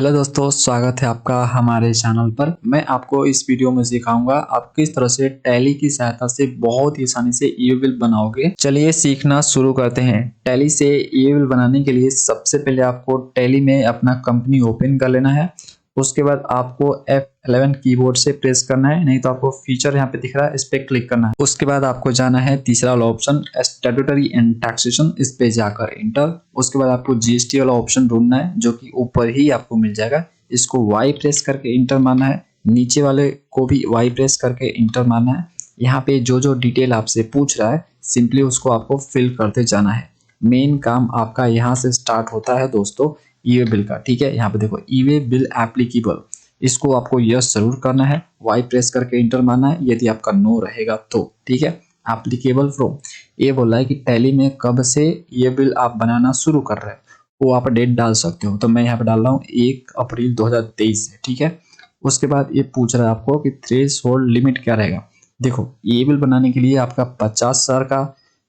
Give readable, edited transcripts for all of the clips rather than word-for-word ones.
Hello दोस्तों, स्वागत है आपका हमारे चैनल पर। मैं आपको इस वीडियो में सिखाऊंगा आप किस तरह से टैली की सहायता से बहुत ही आसानी से ई बिल बनाओगे। चलिए सीखना शुरू करते हैं। टैली से ई बिल बनाने के लिए सबसे पहले आपको टैली में अपना कंपनी ओपन कर लेना है। उसके बाद आपको F11 कीबोर्ड से प्रेस करना है, नहीं तो आपको फीचर यहाँ पे दिख रहा है, इस पे क्लिक करना है। उसके बाद आपको जाना है तीसरा वाला ऑप्शन स्टैट्यूटरी एंड टैक्सेशन, इस पे जाकर इंटर। उसके बाद आपको जीएसटी वाला ऑप्शन ढूंढना है जो कि ऊपर ही आपको मिल जाएगा। इसको वाई प्रेस करके इंटर मारना है, नीचे वाले को भी वाई प्रेस करके इंटर मारना है। यहाँ पे जो जो डिटेल आपसे पूछ रहा है सिंपली उसको आपको फिल करते जाना है। मेन काम आपका यहाँ से स्टार्ट होता है दोस्तों ई वे बिल का। ठीक है, यहाँ पे देखो ई वे बिल एप्लीकेबल, इसको आपको यस जरूर करना है, वाई प्रेस करके इंटर मारना है यदि आपका नो रहेगा तो। ठीक है, एप्लीकेबल फ्रॉम, ये बोला है कि टैली में कब से ये बिल आप बनाना शुरू कर रहे हैं, वो आप डेट डाल सकते हो। तो मैं यहाँ पे डाल रहा हूँ 1 अप्रैल 2023 से। ठीक है, उसके बाद ये पूछ रहा है आपको कि थ्रेशोल्ड लिमिट क्या रहेगा। देखो ये बिल बनाने के लिए आपका 50,000 का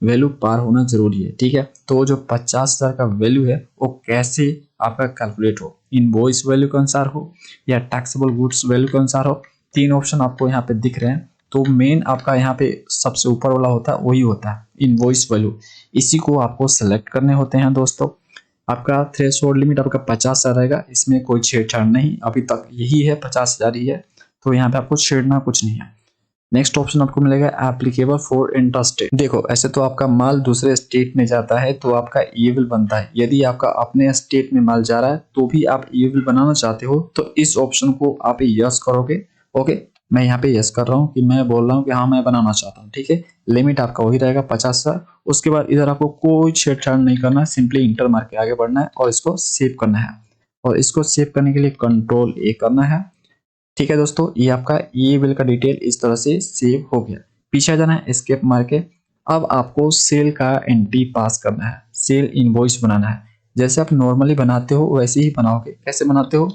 वैल्यू पार होना जरूरी है। ठीक है, तो जो 50,000 का वैल्यू है वो कैसे आपका कैलकुलेट हो, इनवॉइस वैल्यू के अनुसार हो या टैक्सेबल गुड्स वैल्यू के अनुसार हो। तीन ऑप्शन आपको यहाँ पे दिख रहे हैं। तो मेन आपका यहाँ पे सबसे ऊपर वाला होता है वही होता है इनवॉइस वैल्यू, इसी को आपको सेलेक्ट करने होते हैं दोस्तों। आपका थ्रेशोल्ड लिमिट आपका 50,000 रहेगा, इसमें कोई छेड़छाड़ नहीं, अभी तक यही है 50,000 ही है, तो यहाँ पे आपको छेड़ना कुछ नहीं है। नेक्स्ट ऑप्शन आपको मिलेगा एप्लीकेबल फॉर इंटरस्टेट। देखो ऐसे तो आपका माल दूसरे स्टेट में जाता है तो आपका ई बिल बनता है। यदि आपका अपने स्टेट में माल जा रहा है तो भी आप ई बिल बनाना चाहते हो तो इस ऑप्शन को आप यस करोगे। ओके, मैं यहाँ पे यस कर रहा हूँ कि मैं बोल रहा हूँ कि हाँ मैं बनाना चाहता हूँ। ठीक है, लिमिट आपका वही रहेगा 50,000। उसके बाद इधर आपको कोई छेड़छाड़ नहीं करना है, सिंपली इंटर मार के आगे बढ़ना है और इसको सेव करना है। और इसको सेव करने के लिए कंट्रोल ए करना है। ठीक है दोस्तों, ये आपका ई बिल का डिटेल इस तरह से सेव हो गया। पीछे जाना है एस्केप मार के। अब आपको सेल का एंट्री पास करना है, सेल इनवॉइस बनाना है। जैसे आप नॉर्मली बनाते हो वैसे ही बनाओगे। कैसे बनाते हो,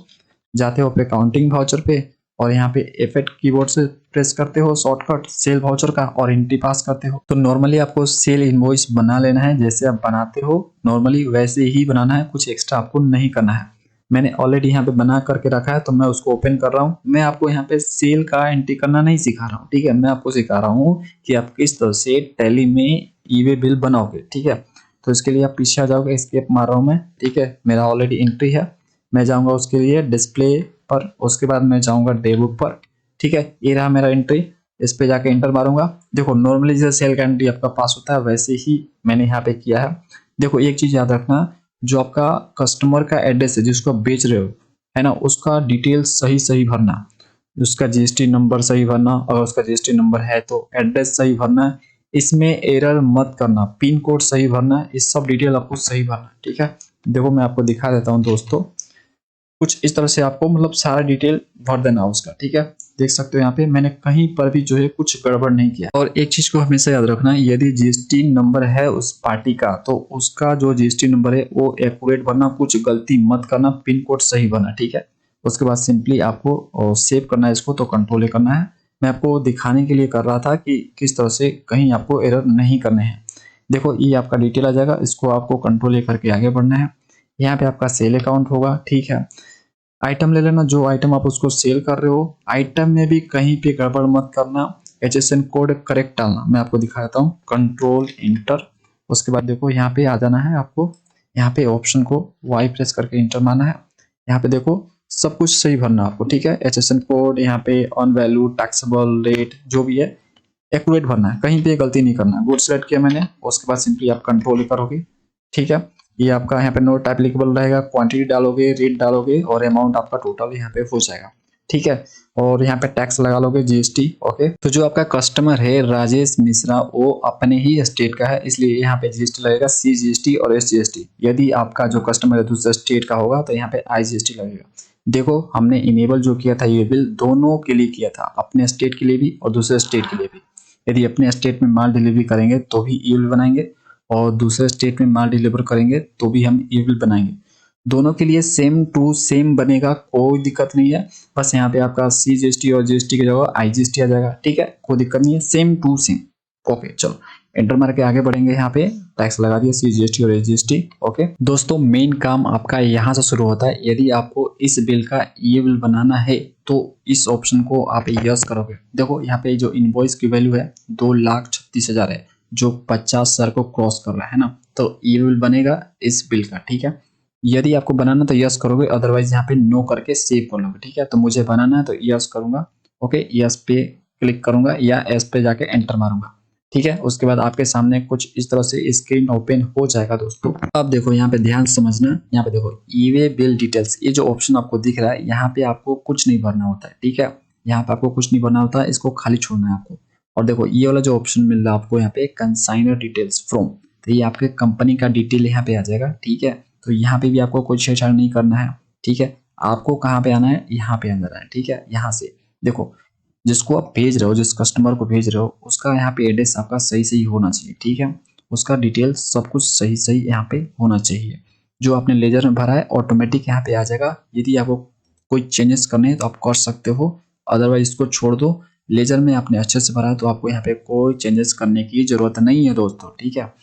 जाते हो अपने काउंटिंग वाउचर पे और यहाँ पे F8 कीबोर्ड से प्रेस करते हो शॉर्टकट सेल वाउचर का और एंट्री पास करते हो। तो नॉर्मली आपको सेल इनवॉइस बना लेना है, जैसे आप बनाते हो नॉर्मली वैसे ही बनाना है, कुछ एक्स्ट्रा आपको नहीं करना है। मैंने ऑलरेडी यहाँ पे बना करके रखा है तो मैं उसको ओपन कर रहा हूँ। मैं आपको यहाँ पे सेल का एंट्री करना नहीं सिखा रहा हूँ। ठीक है, मैं आपको सिखा रहा हूँ कि आप किस तरह से टैली में ई वे बिल बनाओगे। ठीक है, तो इसके लिए आप पीछे आ जाओगे, एस्केप मार रहा हूँ मैं। ठीक है, मेरा ऑलरेडी एंट्री है, मैं जाऊँगा उसके लिए डिस्प्ले पर, उसके बाद मैं जाऊँगा डे बुक पर। ठीक है, ये रहा मेरा एंट्री, इस पे जाके इंटर मारूंगा। देखो नॉर्मली जैसे सेल का एंट्री आपका पास होता है वैसे ही मैंने यहाँ पे किया है। देखो एक चीज याद रखना, जो आपका कस्टमर का एड्रेस है जिसको आप बेच रहे हो है ना, उसका डिटेल सही सही भरना, उसका जीएसटी नंबर सही भरना, अगर उसका जीएसटी नंबर है तो एड्रेस सही भरना, इसमें एरर मत करना, पिन कोड सही भरना, इस सब डिटेल आपको सही भरना। ठीक है, देखो मैं आपको दिखा देता हूँ दोस्तों, कुछ इस तरह से आपको मतलब सारा डिटेल भर देना उसका। ठीक है, देख सकते हो यहाँ पे मैंने कहीं पर भी जो है कुछ गड़बड़ नहीं किया। और एक चीज को हमेशा याद रखना, यदि जीएसटी नंबर है उस पार्टी का तो उसका जो जीएसटी नंबर है वो एक्यूरेट भरना, कुछ गलती मत करना, पिन कोड सही भरना। ठीक है, उसके बाद सिंपली आपको सेव करना है इसको, तो कंट्रोल ए करना है। मैं आपको दिखाने के लिए कर रहा था कि किस तरह से कहीं आपको एरर नहीं करने हैं। देखो ये आपका डिटेल आ जाएगा, इसको आपको कंट्रोल ए करके आगे बढ़ना है। यहाँ पे आपका सेल अकाउंट होगा। ठीक है, आइटम ले लेना, जो आइटम आप उसको सेल कर रहे हो, आइटम में भी कहीं पे गड़बड़ मत करना, HSN कोड करेक्ट डालना। मैं आपको दिखा देता हूँ, कंट्रोल इंटर। उसके बाद देखो यहाँ पे आ जाना है आपको, यहाँ पे ऑप्शन को वाई प्रेस करके इंटर मारना है। यहाँ पे देखो सब कुछ सही भरना आपको। ठीक है, HSN कोड, यहाँ पे ऑन वैल्यू, टैक्सेबल रेट जो भी है एक्यूरेट भरना है, कहीं पे गलती नहीं करना। गुड सेलेक्ट किया मैंने, उसके बाद सिंपली आप कंट्रोल करोगे। ठीक है, ये आपका यहाँ पे नोट एप्लीकेबल रहेगा, क्वांटिटी डालोगे, रेट डालोगे और अमाउंट आपका टोटल यहाँ पे हो जाएगा। ठीक है, और यहाँ पे टैक्स लगा लोगे जीएसटी। ओके, तो जो आपका कस्टमर है राजेश मिश्रा वो अपने ही स्टेट का है, इसलिए यहाँ पे जीएसटी लगेगा, CGST और SGST। यदि आपका जो कस्टमर है दूसरे स्टेट का होगा तो यहाँ पे IGST लगेगा। देखो हमने इनेबल जो किया था ये बिल दोनों के लिए किया था, अपने स्टेट के लिए भी और दूसरे स्टेट के लिए भी। यदि अपने स्टेट में माल डिलीवरी करेंगे तो भी ई बिल बनाएंगे और दूसरे स्टेट में माल डिलीवर करेंगे तो भी हम ई बिल बनाएंगे। दोनों के लिए सेम टू सेम बनेगा, कोई दिक्कत नहीं है। बस यहाँ पे आपका CGST और GST की जगह IGST आ जाएगा। ठीक है, कोई दिक्कत नहीं है, सेम टू सेम। ओके चलो एंटर मार के आगे बढ़ेंगे। यहाँ पे टैक्स लगा दिया CGST और SGST। ओके दोस्तों, मेन काम आपका यहाँ से शुरू होता है। यदि आपको इस बिल का ये बिल बनाना है तो इस ऑप्शन को आप यस करोगे। देखो यहाँ पे जो इनवॉइस की वैल्यू है 2,36,000 है, जो 50,000 को क्रॉस कर रहा है ना, तो ये बिल बनेगा इस बिल का। ठीक है, यदि आपको बनाना तो यस करोगे, अदरवाइज यहाँ पे नो करके सेव कर लोगे। ठीक है, तो मुझे बनाना है तो यस करूंगा। ओके, यस पे क्लिक करूंगा या एस पे जाके एंटर मारूंगा। ठीक है, उसके बाद आपके सामने कुछ इस तरह से स्क्रीन ओपन हो जाएगा दोस्तों। अब देखो यहाँ पे ध्यान समझना, यहाँ पे देखो ई-वे बिल डिटेल्स, ये जो ऑप्शन आपको दिख रहा है, यहाँ पे आपको कुछ नहीं भरना होता है। ठीक है, यहाँ पे आपको कुछ नहीं भरना होता है, इसको खाली छोड़ना है आपको। और देखो ये वाला जो ऑप्शन मिल रहा है आपको यहाँ पे कंसाइनर डिटेल्स फ्रॉम, तो ये आपके कंपनी का डिटेल यहाँ पे आ जाएगा। ठीक है, तो यहाँ पे भी आपको कोई छेड़छाड़ नहीं करना है। ठीक है, आपको कहाँ पे आना है, यहाँ पे आना है। ठीक है, यहाँ से देखो जिसको आप भेज रहे हो, जिस कस्टमर को भेज रहे हो, उसका यहाँ पे एड्रेस आपका सही सही होना चाहिए। ठीक है, उसका डिटेल्स सब कुछ सही सही यहाँ पे होना चाहिए। जो आपने लेजर में भरा है ऑटोमेटिक यहाँ पे आ जाएगा। यदि आपको कोई चेंजेस करने हैं तो आप कर सकते हो, अदरवाइज इसको छोड़ दो। लेजर में आपने अच्छे से भरा है तो आपको यहाँ पे कोई चेंजेस करने की जरूरत नहीं है दोस्तों। ठीक है,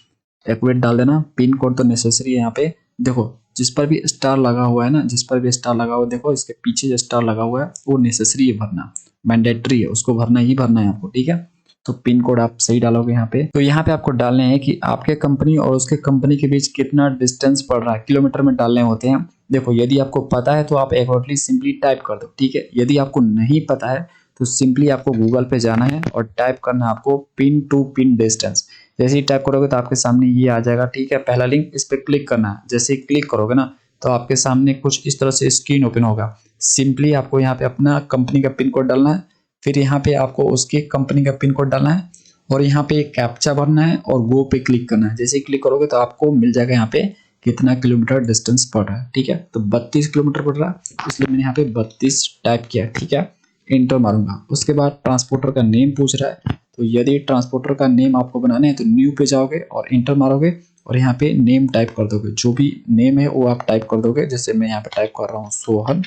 एक्यूरेट डाल देना। पिन कोड तो नेसेसरी है यहाँ पे। देखो जिस पर भी स्टार लगा हुआ है ना, जिस पर भी स्टार लगा हुआ है, देखो इसके पीछे जो स्टार लगा हुआ है वो नेसेसरी है भरना, मैंडेटरी है, उसको भरना ही भरना है आपको। ठीक है, तो पिन कोड आप सही डालोगे यहाँ पे। तो यहाँ पे आपको डालने हैं कि आपके कंपनी और उसके कंपनी के बीच कितना डिस्टेंस पड़ रहा है, किलोमीटर में डालने होते हैं। देखो यदि आपको पता है तो आप एक्यूरेटली सिंपली टाइप कर दो। ठीक है, यदि आपको नहीं पता है तो सिंपली आपको गूगल पे जाना है और टाइप करना है आपको पिन टू पिन डिस्टेंस। जैसे ही टाइप करोगे तो आपके सामने ये आ जाएगा। ठीक है, पहला लिंक, इस पर क्लिक करना है। जैसे ही क्लिक करोगे ना तो आपके सामने कुछ इस तरह से स्क्रीन ओपन होगा। सिंपली आपको यहाँ पे अपना कंपनी का पिन कोड डालना है, फिर यहाँ पे आपको उसकी कंपनी का पिन कोड डालना है और यहाँ पे एक कैप्चा भरना है और गो पे क्लिक करना है। जैसे ही क्लिक करोगे तो आपको मिल जाएगा यहाँ पे कितना किलोमीटर डिस्टेंस पड़ रहा है। ठीक है, तो 32 किलोमीटर पड़ रहा है, इसलिए मैंने यहाँ पे 32 टाइप किया। ठीक है, एंटर मारूंगा। उसके बाद ट्रांसपोर्टर का नेम पूछ रहा है, तो यदि ट्रांसपोर्टर का नेम आपको बनाना है तो न्यू पे जाओगे और एंटर मारोगे और यहाँ पे नेम टाइप कर दोगे। जो भी नेम है वो आप टाइप कर दोगे। जैसे मैं यहाँ पे टाइप कर रहा हूँ सोहन।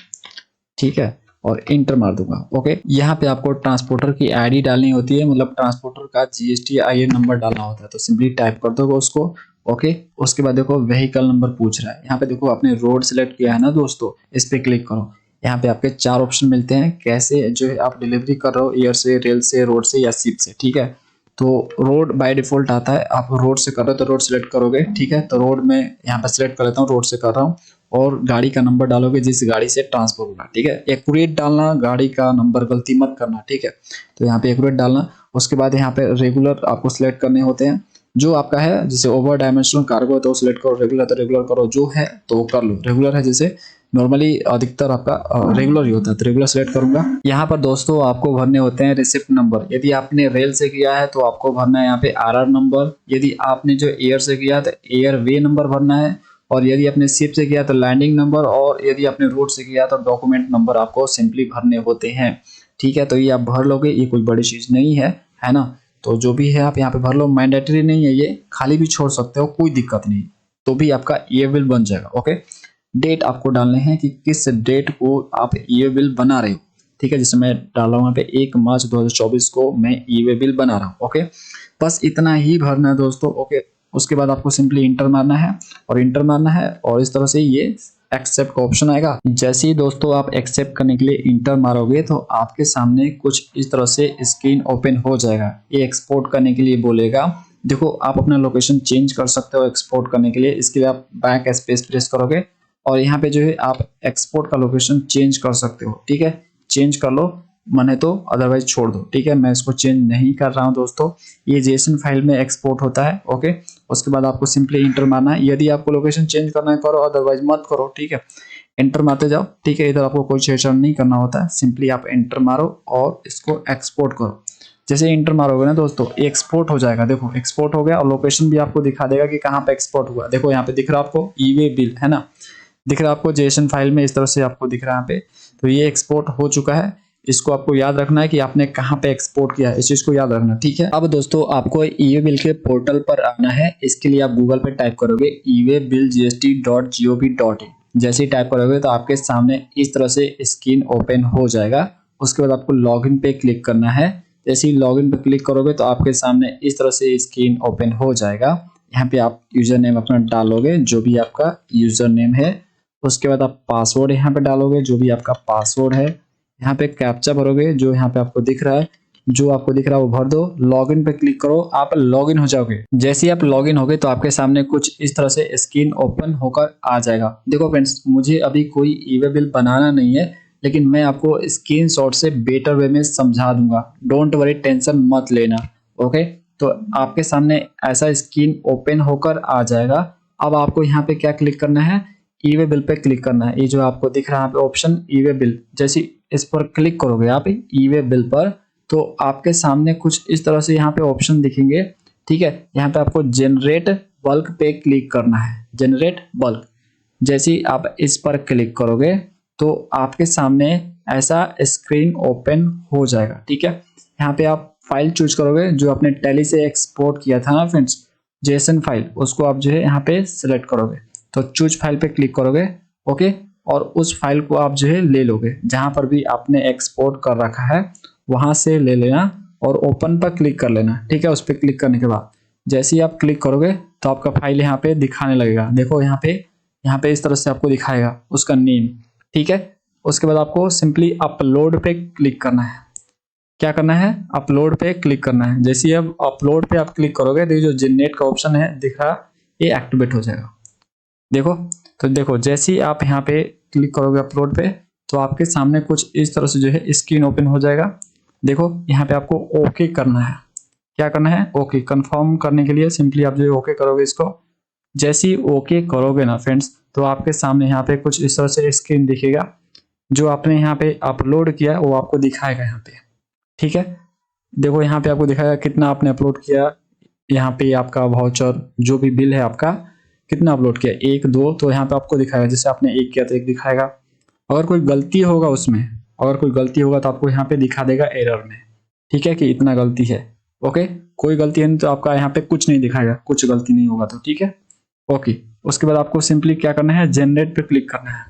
ठीक है, और इंटर मार दूंगा। ओके, यहाँ पे आपको ट्रांसपोर्टर की आईडी डालनी होती है, मतलब ट्रांसपोर्टर का GSTIN नंबर डालना होता है, तो सिंपली टाइप कर दोगे उसको। ओके, उसके बाद देखो व्हीकल नंबर पूछ रहा है। यहाँ पे देखो आपने रोड सिलेक्ट किया है ना दोस्तों, इस पे क्लिक करो। यहाँ पे आपके 4 ऑप्शन मिलते हैं, कैसे जो है आप डिलीवरी कर रहे हो, एयर से, रेल से, रोड से या शिप से। ठीक है, तो रोड बाय डिफॉल्ट आता है, आप रोड से कर रहे हो तो रोड सिलेक्ट करोगे। ठीक है, तो रोड में यहाँ पे सिलेक्ट कर लेता हूँ, रोड से कर रहा हूँ। और गाड़ी का नंबर डालोगे जिस गाड़ी से ट्रांसफर होगा। ठीक है, एक्यूरेट डालना, गाड़ी का नंबर गलती मत करना। ठीक है, तो यहाँ पे एक्यूरेट डालना। उसके बाद यहाँ पे रेगुलर आपको सिलेक्ट करने होते हैं, जो आपका है। जैसे ओवर डायमेंशनल कार्गो तो सिलेक्ट करो, रेगुलर तो रेगुलर करो, जो है तो कर लो। रेगुलर है, जैसे नॉर्मली अधिकतर आपका रेगुलर ही होता है, तो रेगुलर सेलेक्ट करूंगा। यहाँ पर दोस्तों आपको भरने होते हैं रिसिप्ट नंबर। यदि आपने रेल से किया है तो आपको भरना है यहाँ पे RR नंबर। यदि आपने जो एयर से किया तो एयर वे नंबर भरना है, और यदि आपने शिप से किया तो लैंडिंग नंबर, और यदि आपने रोड से किया तो डॉक्यूमेंट नंबर आपको सिंपली भरने होते हैं। ठीक है, तो ये आप भर लोगे, ये कोई बड़ी चीज नहीं है ना। तो जो भी है आप यहाँ पे भर लो, मैंडेटरी नहीं है, ये खाली भी छोड़ सकते हो, कोई दिक्कत नहीं, तो भी आपका ये बिल बन जाएगा। ओके, डेट आपको डालने हैं कि किस डेट को आप ये बिल बना रहे हो। ठीक है, जैसे मैं डाला हूँ यहाँ पे 1 मार्च 2024 को मैं ये बिल बना रहा हूँ। ओके, बस इतना ही भरना है दोस्तों। ओके, उसके बाद आपको सिंपली इंटर मारना है और इंटर मारना है, और इस तरह से ये एक्सेप्ट का ऑप्शन आएगा। जैसे ही दोस्तों आप एक्सेप्ट करने के लिए इंटर मारोगे तो आपके सामने कुछ इस तरह से स्क्रीन ओपन हो जाएगा। ये एक्सपोर्ट करने के लिए बोलेगा। देखो आप अपना लोकेशन चेंज कर सकते हो एक्सपोर्ट करने के लिए। इसके लिए आप बैक स्पेस प्रेस करोगे और यहाँ पे जो है आप एक्सपोर्ट का लोकेशन चेंज कर सकते हो। ठीक है, चेंज कर लो, मने तो, अदरवाइज छोड़ दो। ठीक है, मैं इसको चेंज नहीं कर रहा हूँ दोस्तों, ये JSON फाइल में एक्सपोर्ट होता है। ओके, उसके बाद आपको सिंपली इंटर मारना है। यदि आपको लोकेशन चेंज करना है करो, अदरवाइज मत करो। ठीक है, एंटर मारते जाओ। ठीक है, इधर आपको कोई छेड़छाड़ नहीं करना होता है, सिंपली आप एंटर मारो और इसको एक्सपोर्ट करो। जैसे इंटर मारोगे ना दोस्तों, एक्सपोर्ट हो जाएगा। देखो एक्सपोर्ट हो गया और लोकेशन भी आपको दिखा देगा कि कहाँ पे एक्सपोर्ट हुआ। देखो यहाँ पे दिख रहा है आपको ई-वे बिल, है ना, दिख रहा है आपको JSON फाइल में, इस तरह से आपको दिख रहा है यहाँ पे। तो ये एक्सपोर्ट हो चुका है। इसको आपको याद रखना है कि आपने कहाँ पे एक्सपोर्ट किया है, इस चीज को याद रखना। ठीक है, अब दोस्तों आपको ई-वे बिल के पोर्टल पर आना है। इसके लिए आप गूगल पे टाइप करोगे e-way-bill-gst.gov.in। जैसे ही टाइप करोगे तो आपके सामने इस तरह से स्क्रीन ओपन हो जाएगा। उसके बाद आपको लॉगिन पे क्लिक करना है। जैसे ही लॉगिन पर क्लिक करोगे तो आपके सामने इस तरह से स्क्रीन ओपन हो जाएगा। यहाँ पे आप यूजर नेम अपना डालोगे, जो भी आपका यूजर नेम है। उसके बाद आप पासवर्ड यहाँ पे डालोगे, जो भी आपका पासवर्ड है। यहाँ पे कैप्चा भरोगे, जो यहाँ पे आपको दिख रहा है, जो आपको दिख रहा है वो भर दो। लॉगिन पे क्लिक करो, आप लॉगिन हो जाओगे। जैसे ही आप लॉगिन होगे तो आपके सामने कुछ इस तरह से स्क्रीन ओपन होकर आ जाएगा। देखो फ्रेंड्स, मुझे अभी कोई ई-वे बिल बनाना नहीं है, लेकिन मैं आपको स्क्रीनशॉट से बेटर वे में समझा दूंगा। डोंट वरी, टेंशन मत लेना। ओके, तो आपके सामने ऐसा स्क्रीन ओपन होकर आ जाएगा। अब आपको यहाँ पे क्या क्लिक करना है, ई-वे बिल पे क्लिक करना है। ये जो आपको दिख रहा है पे ऑप्शन ई-वे बिल, जैसे इस पर क्लिक करोगे आप ई-वे बिल पर, तो आपके सामने कुछ इस तरह से यहाँ पे ऑप्शन दिखेंगे। ठीक है, यहाँ पे आपको जनरेट बल्क पे क्लिक करना है, जनरेट बल्क। जैसे ही आप इस पर क्लिक करोगे तो आपके सामने ऐसा स्क्रीन ओपन हो जाएगा। ठीक है, यहाँ पे आप फाइल चूज करोगे, जो आपने टैली से एक्सपोर्ट किया था ना फ्रेंड्स, जेसन फाइल, उसको आप जो है यहाँ पे सिलेक्ट करोगे। तो चूज फाइल पे क्लिक करोगे। ओके, और उस फाइल को आप जो है ले लोगे, जहां पर भी आपने एक्सपोर्ट कर रखा है वहां से ले लेना और ओपन पर क्लिक कर लेना। ठीक है, उस पर क्लिक करने के बाद जैसे ही आप क्लिक करोगे तो आपका फाइल यहाँ पे दिखाने लगेगा। देखो यहाँ पे इस तरह से आपको दिखाएगा उसका नेम। ठीक है, उसके बाद आपको सिंपली अपलोड पे क्लिक करना है। क्या करना है, अपलोड पे क्लिक करना है। जैसे ही अब अपलोड पे आप क्लिक करोगे तो जो जनरेट का ऑप्शन है दिख रहा, ये एक्टिवेट हो जाएगा। देखो, तो देखो जैसे ही आप यहाँ पे क्लिक करोगे अपलोड पे, तो आपके सामने कुछ इस तरह से जो है स्क्रीन ओपन हो जाएगा। देखो यहाँ पे आपको ओके करना है। क्या करना है, ओके। कंफर्म करने के लिए सिंपली आप जो है ओके करोगे इसको। जैसे ही ओके करोगे ना फ्रेंड्स, तो आपके सामने यहाँ पे कुछ इस तरह से स्क्रीन दिखेगा। जो आपने यहाँ पे अपलोड किया है वो आपको दिखाएगा यहाँ पे। ठीक है, देखो यहाँ पे आपको दिखाएगा कितना आपने अपलोड किया। यहाँ पे आपका वाउचर, जो भी बिल है आपका, कितना अपलोड किया, 1 2, तो यहाँ पे आपको दिखाएगा। जैसे आपने 1 किया तो 1 दिखाएगा। अगर कोई गलती होगा उसमें, अगर कोई गलती होगा तो आपको यहाँ पे दिखा देगा एरर में। ठीक है, कि इतना गलती है। ओके, कोई गलती है नहीं तो आपका यहाँ पे कुछ नहीं दिखाएगा, कुछ गलती नहीं होगा तो। ठीक है, ओके। उसके बाद आपको सिंपली क्या करना है, जनरेट पे क्लिक करना है।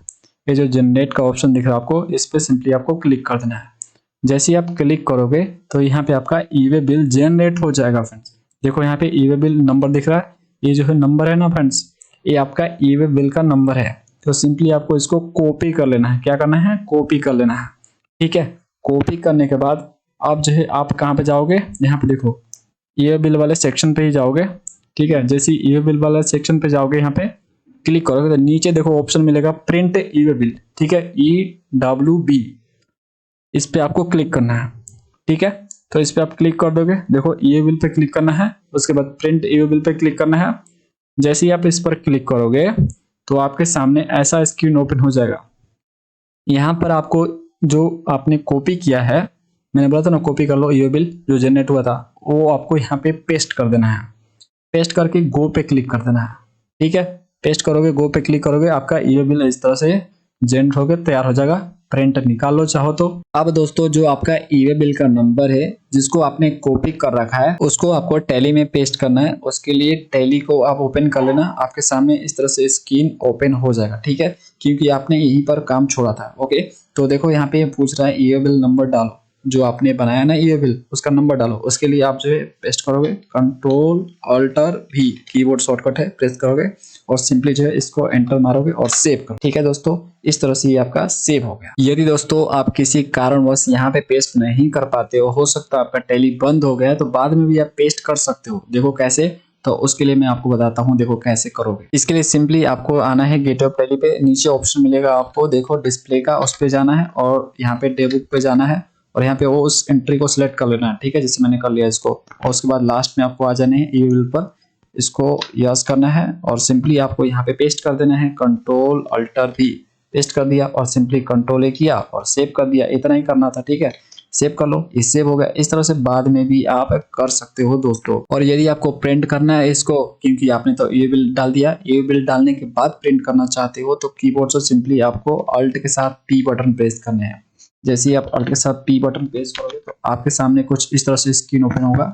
ये जो जनरेट का ऑप्शन दिख रहा है आपको, इस पे सिंपली आपको क्लिक कर देना है। जैसे ही आप क्लिक करोगे तो यहाँ पे आपका ई-वे बिल जनरेट हो जाएगा फ्रेंड्स। देखो यहाँ पे ई-वे बिल नंबर दिख रहा है, ये जो है नंबर है ना फ्रेंड्स, ये आपका ई-वे बिल का नंबर है। तो सिंपली आपको इसको कॉपी कर लेना है। क्या करना है, कॉपी कर लेना है। ठीक है, कॉपी करने के बाद आप जो है आप कहाँ पे जाओगे, यहाँ पे देखो ई-वे बिल वाले सेक्शन पे ही जाओगे। ठीक है, जैसे ई-वे बिल वाले सेक्शन पे जाओगे, यहाँ पे क्लिक करोगे तो नीचे देखो ऑप्शन मिलेगा प्रिंट ई-वे बिल। ठीक है, EWB, इस पे आपको क्लिक करना है। ठीक है, तो इस पे आप क्लिक कर दोगे। देखो ई-वे बिल पे क्लिक करना है, उसके बाद print e-way bill pay click करना है। जैसे ही आप इस पर क्लिक करोगे तो आपके सामने ऐसा स्क्रीन ओपन हो जाएगा। यहाँ पर आपको जो आपने कॉपी किया है, मैंने बोला था ना कॉपी कर लो, ई-वे बिल जो जनरेट हुआ था वो आपको यहाँ पे पेस्ट कर देना है। पेस्ट करके गो पे क्लिक कर देना है। ठीक है, पेस्ट करोगे, गो पे क्लिक करोगे, आपका ई-वे बिल इस तरह से जनरेट होकर तैयार हो जाएगा। प्रिंट निकाल लो चाहो तो। अब दोस्तों, जो आपका ई-वे बिल का नंबर है जिसको आपने कॉपी कर रखा है, उसको आपको टैली में पेस्ट करना है। उसके लिए टैली को आप ओपन कर लेना, आपके सामने इस तरह से स्क्रीन ओपन हो जाएगा। ठीक है, क्योंकि आपने यहीं पर काम छोड़ा था। ओके, तो देखो यहाँ पे पूछ रहा है ई-वे बिल नंबर डालो, जो आपने बनाया ना ई-वे बिल, उसका नंबर डालो। उसके लिए आप जो है पेस्ट करोगे, Ctrl+Alt+V कीबोर्ड शॉर्टकट है, प्रेस करोगे और सिंपली जो है इसको एंटर मारोगे और सेव करो। ठीक है दोस्तों, इस तरह से ये आपका सेव हो गया। यदि दोस्तों आप किसी कारणवश यहाँ पे पेस्ट नहीं कर पाते हो सकता है आपका टैली बंद हो गया है, तो बाद में भी आप पेस्ट कर सकते हो। देखो कैसे, तो उसके लिए मैं आपको बताता हूँ, देखो कैसे करोगे। इसके लिए सिंपली आपको आना है गेटवे टैली पे। नीचे ऑप्शन मिलेगा आपको, देखो डिस्प्ले का, उस पे जाना है और यहाँ पे डेबुक पे जाना है और यहाँ पे वो उस एंट्री को सिलेक्ट कर लेना है। ठीक है, जैसे मैंने कर लिया इसको, और उसके बाद लास्ट में आपको आ जाने हैं ई-वे बिल पर, इसको यस करना है और सिंपली आपको यहाँ पे पेस्ट कर देना है। Ctrl+Alt+V पेस्ट कर दिया और सिंपली Ctrl+A किया और सेव कर दिया। इतना ही करना था। ठीक है, सेव कर लो, ये सेव हो गया। इस तरह से बाद में भी आप कर सकते हो दोस्तों। और यदि आपको प्रिंट करना है इसको, क्योंकि आपने तो ई-वे बिल डाल दिया, ई-वे बिल डालने के बाद प्रिंट करना चाहते हो, तो कीबोर्ड से सिंपली आपको अल्ट के साथ P बटन प्रेस करने हैं। जैसे ही आप अल्ट के साथ P बटन प्रेस करोगे तो आपके सामने कुछ इस तरह से स्क्रीन ओपन होगा।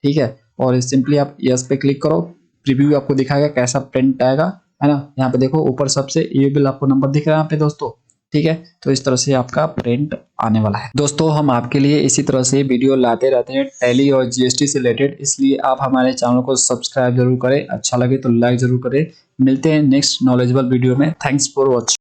ठीक है, और सिंपली आप यस पे क्लिक करो, प्रीव्यू आपको दिखाएगा कैसा प्रिंट आएगा, है ना। यहाँ पे देखो ऊपर सबसे ई-वे बिल आपको नंबर दिख रहा है यहाँ पे दोस्तों, ठीक है, तो इस तरह से आपका प्रिंट आने वाला है। दोस्तों हम आपके लिए इसी तरह से वीडियो लाते रहते हैं टैली और जीएसटी से रिलेटेड, इसलिए आप हमारे चैनल को सब्सक्राइब जरूर करें, अच्छा लगे तो लाइक जरूर करें। मिलते हैं नेक्स्ट नॉलेजेबल वीडियो में। Thanks for watching.